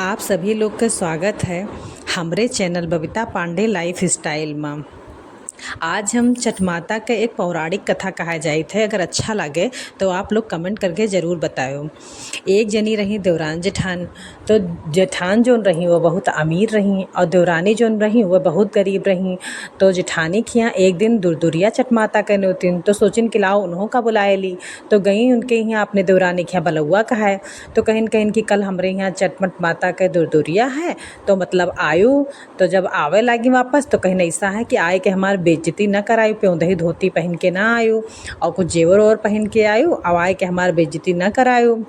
आप सभी लोग का स्वागत है हमरे channel Babita Pandey lifestyle में। आज हम छठ माता के एक पौराणिक कथा कहा जाइत है। अगर अच्छा लगे तो आप लोग कमेंट करके ज़रूर बताओ। एक जनी रही देवरान जेठान। तो जेठान जोन रही वो बहुत अमीर रही और देवरानी जोन रही वो बहुत गरीब रही। तो जेठानी के यहाँ एक दिन दुरदुरिया छठ माता के नौतिन तो सोचिन कि लाओ उन्हों का बुलाए ली। तो गई उनके यहाँ अपने देवरानी के यहाँ बलौआ का है। तो कहिन कहिन कि कल हमरे यहाँ छठ माता के दुरदुरिया है तो मतलब आयु। तो जब आवे लागी वापस तो कहीं ऐसा है कि आए के हमार बेइज्जती न करायु, प्योंदही धोती पहन के ना आयु और कुछ जेवर और पहन के आयु और आए के हमार बेइज्जती न करायु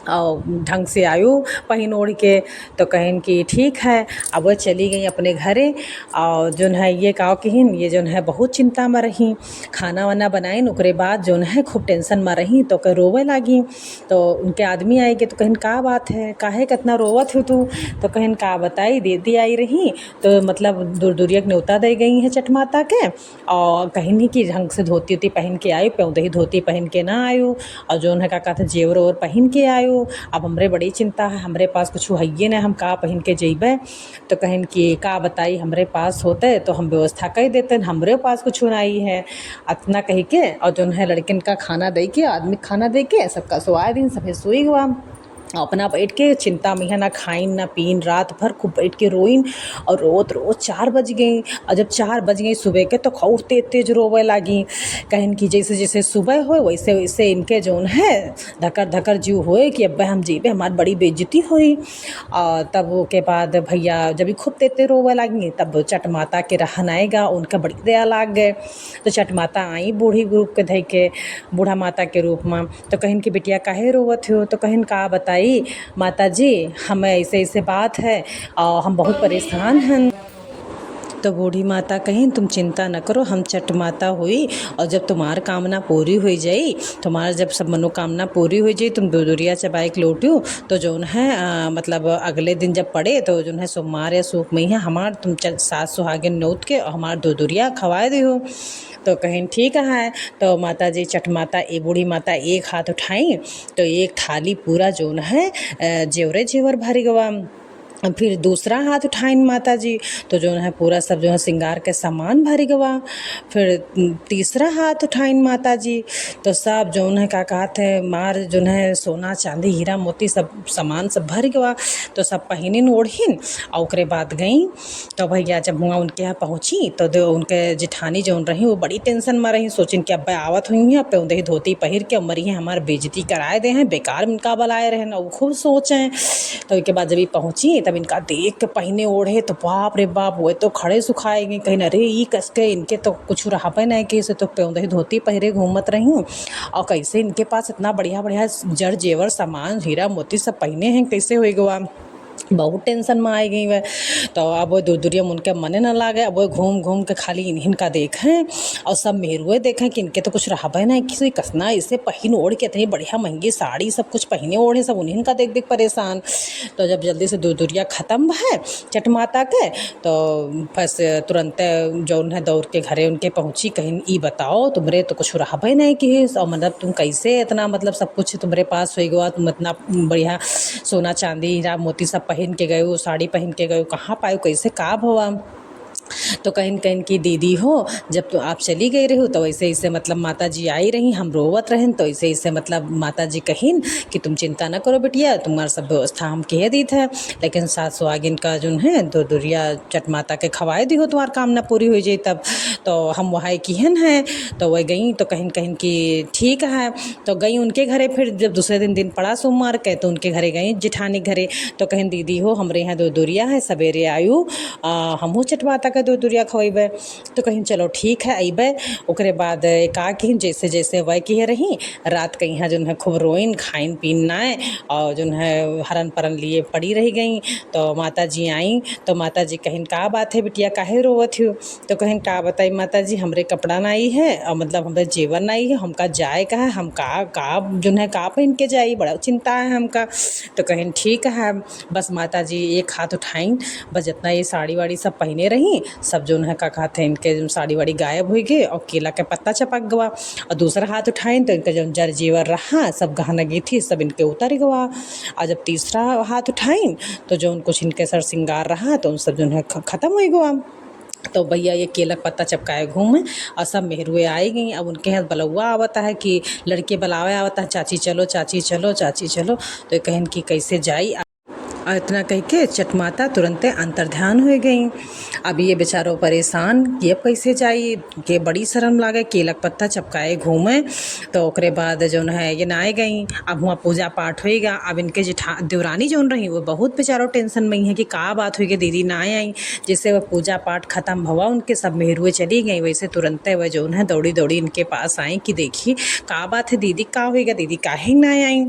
और ढंग से आयु पहन ओढ़ के। तो कहिन कि ठीक है। अब वह चली गई अपने घरे और जोन है ये काव किहिन ये जोन है बहुत चिंता में रही। खाना वाना बनाइन ओकरे बाद जोन है खूब टेंशन में रही तो कह रोवे लागी। तो उनके आदमी आई के तो कहिन का बात है, काहे कितना रोवत हो तू। तो कहिन का बताई दीदी आई रही तो मतलब दुरदुरिया के न्योता दे गई है छठ माता के और कहिन कि ढंग से धोती उती पहन के आयु, प्योंदही धोती पहन के ना आयु और जोन है का कहते जेवर और पहन के आयु। अब हमरे बड़ी चिंता है, हमरे पास कुछ है ना, हम का पहन के जइबे। तो कहिन कि का बताई हमरे पास होते तो हम व्यवस्था कर देते, हमरे पास कुछ नहीं है। इतना कही के और जो है लड़किन का खाना दे के आदमी खाना दे के सबका सोआ दिन सभे सोई हुआ। अपना बैठ के चिंता में ना खाइन ना पीन रात भर खूब बैठ के रोइन और रोज 4 बज गई। और जब 4 बज गई सुबह के तो खूब तेज तेज रोवे लागी। कहिन कि जैसे जैसे सुबह हो वैसे वैसे इनके जोन है धकर धकर जीव होए कि अब हम जीबे हमारी बड़ी बेइज्जती हुई। और तब वो के बाद भैया जब भी खूब तेज तेज रोवे लागी तब छठ माता के रहन आएगा उनका बड़ी दया लाग गए। तो छठ माता आई बूढ़ी रूप के धई के बूढ़ा माता के रूप में। तो कहिन कि बिटिया काहे रोवत हो। तो कहिन का बताई माता जी हमें ऐसे ऐसे बात है और हम बहुत परेशान हैं। तो बूढ़ी माता कहीं तुम चिंता न करो, हम छठ माता हुई और जब तुम्हार कामना पूरी हो जाई, तुम्हारा जब सब मनोकामना पूरी हो जाई, तुम दुदुरिया चबाई के लौटियो तो जोन है मतलब अगले दिन जब पड़े तो जोन है सोमवार या सूप में ही हमार तुम सास सुहागिन नोत के और हमार दुदुरिया खवाए दियो। तो कहीं ठीक है। तो माता जी छठ माता ए बूढ़ी माता एक हाथ उठाई तो एक थाली पूरा जोन है जेवरे जेवर भरी गवा। फिर दूसरा हाथ उठाइन माता जी तो जो है पूरा सब जो है श्रृंगार के सामान भरी गवा। फिर तीसरा हाथ उठाइन माता जी तो सब जो है का कहते हैं मार जो है सोना चांदी हीरा मोती सब सामान सब भर गवा। तो सब पहिनिन ओढ़िन और ओकरे बाद गई। तो भैया जब हुआ उनके यहाँ पहुँची तो उनके जेठानी जौन रही वो बड़ी टेंशन में रही, सोचिन कि अब आवत हुई हैं प्योंदही धोती पहिर के मरी हैं हमारे बेइज्जती कराए दे हैं बेकार इनका बलाए रहे ना वो खूब सोचें। तो इसके बाद जब ये पहुँची तब इनका देख के पहिने ओढ़े तो बाप रे बाप वो तो खड़े सुखाए गए। कहीं अरे ये कस के इनके तो कुछ रहा पे नहीं कि इसे तो प्योंदही धोती पहिरे घूमत रही हूँ और कैसे इनके पास इतना बढ़िया बढ़िया जड़ जेवर सामान हीरा मोती सब पहने हैं कैसे हो गवा। बहुत टेंशन में आई गई वह। तो अब वो दुरदुरिया उनके मने न लागे, अब वो घूम घूम के खाली इन्हीं का देखें और सब मेरुए देखें कि इनके तो कुछ रहा नहीं किसी कसना इसे पहन ओढ़ के इतनी बढ़िया महंगी साड़ी सब कुछ पहने ओढ़े सब उन्हीं का देख देख परेशान। तो जब जल्दी से दुरदुरिया ख़त्म है छठ माता के तो बस तुरंत जो है दौड़ के घरे उनके पहुँची। कहीं ई बताओ तुमरे तो कुछ रहा नहीं कि और मतलब तुम कैसे इतना मतलब सब कुछ तुम्हारे पास हो गया, तुम इतना बढ़िया सोना चांदी हीरा मोती सब पहन के गए हो, साड़ी पहन के गए हो, कहाँ पाए कैसे का भवा। तो कहीं कहीं की दीदी हो जब तो आप चली गई रही हो तो वैसे ऐसे मतलब माता जी आई रही हम रोवत रहें तो ऐसे ऐसे मतलब माता जी कहिन कि तुम चिंता न करो बिटिया तुम्हारा सब व्यवस्था हम कह दी थे, लेकिन सास सुहागिन का जो है दुरदुरिया छठ माता के खवाए दी हो तुम्हार कामना पूरी हो जाए तब। तो हम वहाँ किहन हैं तो वह गई तो कहीं कहीं की ठीक है। तो गई उनके घरे फिर जब दूसरे दिन पड़ा सोमवार के तो उनके घरे गई जेठानी घरे। तो कहीं दीदी हो हमरे यहाँ दुरदुरिया है सवेरे आयु हमहूँ छठ माता के दुरदुरिया खवेबे। तो कहीं चलो ठीक है अबे। ओकरे बाद का कहीं जैसे जैसे वह की रही रात के यहाँ जो है खूब रोइन खाइन पीन नाए और जो है हरन परन लिए पड़ी रह गई। तो माता जी आई तो माता जी कहीं का बात है बिटिया काहे रोवत हो। तो कहीं का बताई माता जी हमरे कपड़ा नहीं है और मतलब हमरे जेवर नहीं है, हमका जाए का है, हम का जो है का पहन के जाई बड़ा चिंता है हमका। तो कहीं ठीक है। बस माता जी एक हाथ उठाइन बस जितना ये साड़ी वाड़ी सब पहने रही सब जो है का कहते हैं इनके जो साड़ी वाड़ी गायब हो गए और केला के पत्ता चपक गवा। और दूसरा हाथ उठाइन तो इनका जो जर जेवर रहा सब गहना थी सब इनके उतर गवा। और जब तीसरा हाथ उठाइन तो जो कुछ इनके सर श्रृंगार रहा तो उन सब जो है ख़त्म हो गवा। तो भैया ये केला का पत्ता चपकाए घूमे और सब मेहरुए आई गई। अब उनके यहाँ बलौआ आवता है कि लड़के बुलावे आवता है, चाची चलो चाची चलो चाची चलो। तो कहन कि कैसे जाई। और इतना कह के चटमाता तुरंते अंतर्ध्यान हो गई। अब ये बेचारो परेशान कि अब कैसे जाई, के बड़ी शर्म लागे, केलक पत्ता चपकाए घूमे। तो ओकरे बाद जो है ये नाए गई। अब वहाँ पूजा पाठ होएगा। अब इनके देवरानी जो रही वो बहुत बेचारो टेंशन में है कि का बात हुई कि दीदी ना आई। जैसे वह पूजा पाठ खत्म हुआ उनके सब मेहरुए चली गई, वैसे तुरंते वह जो है दौड़ी दौड़ी इनके पास आई कि देखिए का बात है दीदी, का होएगा दीदी, काहे ना आई।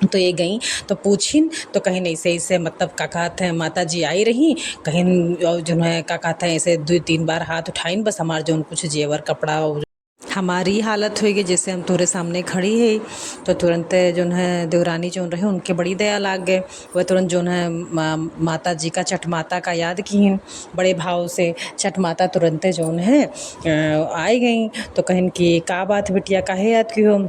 तो ये गई तो पूछिन तो कहीं नहीं से ऐसे मतलब का कहते हैं माता जी आई रही, कहीं जो है का कहते हैं ऐसे 2-3 बार हाथ उठाइन, बस हमार जो कुछ जेवर कपड़ा हमारी हालत होगी जैसे हम तोरे सामने खड़ी है। तो तुरंत जो है देवरानी जो रहे उनके बड़ी दया लाग गए। वह तुरंत जो है माता जी का छठ माता का याद की बड़े भाव से। छठ माता तुरंत जो है आई गई। तो कहीं कि का बात बिटिया काहे याद की हो।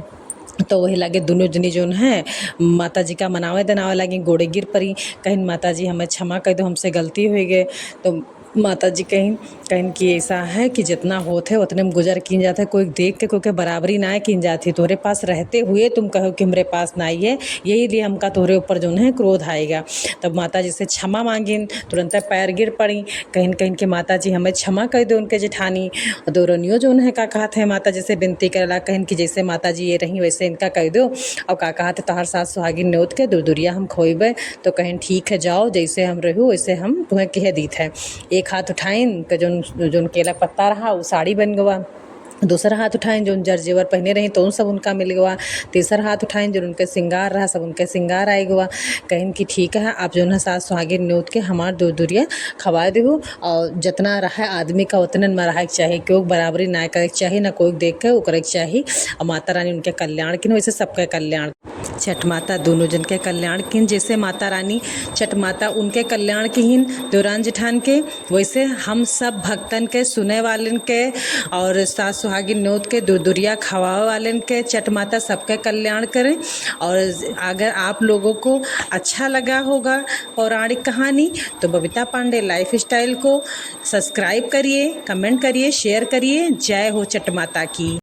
तो वही लगे दोनों जनी जो है माता जी का मनावे दनावे लगी, गोड़े गिर पड़ी। कहीं माता जी हमें क्षमा कर दो, हमसे गलती हो गई। तो माता जी कहीं कहीं कि ऐसा है कि जितना होते उतने में गुजर किन जाता है, कोई देख के कोई के बराबरी ना किन जाती। तोरे पास रहते हुए तुम कहो कि मेरे पास ना आई है, यही लिए हमका तोरे ऊपर जो है क्रोध आएगा। तब माता जी से क्षमा मांगिन, तुरंत पैर गिर पड़ी। कहीं कहीं के माता जी हमें क्षमा कर दो उनके जेठानी। दोरनियो जो है का कहते हैं माता जी से विनती करेला, कहीं कि जैसे माता जी ये रही वैसे इनका कह दो। और का कहते तोहर सास सुहागिन न्योत के दूरदुरिया हम खोइबे। तो कहीं ठीक है जाओ, जैसे हम रहू वैसे हम तुम्हें कह दीत है। एक हाथ उठाइन के जोन केला पत्ता रहा वो साड़ी बन गवा। दूसरा हाथ उठाएं जो जर जेवर पहने रही तो उन सब उनका मिल गया। तीसरा हाथ उठाएं जो उनके श्रृंगार रहा सब उनके श्रृंगार आए गवा। कहीं कि ठीक है आप जो है सास सुहागिन न्योत के हमार दूरदुरिया खवा देहू। और जितना रहा आदमी का उतने में रहा के चाहिए, क्यों बराबरी ना करे के चाहिए, ना कोई देख के वो करे के चाहिए। और माता रानी उनके कल्याण की वैसे सबके कल्याण। छठ माता दोनों जन के कल्याण की, जैसे माता रानी छठ माता उनके कल्याण की हिन देवरान जेठान के, वैसे हम सब भक्तन के सुने वालन के और सास सुहागिन न्योत के दूरदुरिया खवावे वालन के छठ माता सबके कल्याण करें। और अगर आप लोगों को अच्छा लगा होगा पौराणिक कहानी तो बबीता पांडे लाइफ स्टाइल को सब्सक्राइब करिए, कमेंट करिए, शेयर करिए। जय हो छठ माता की।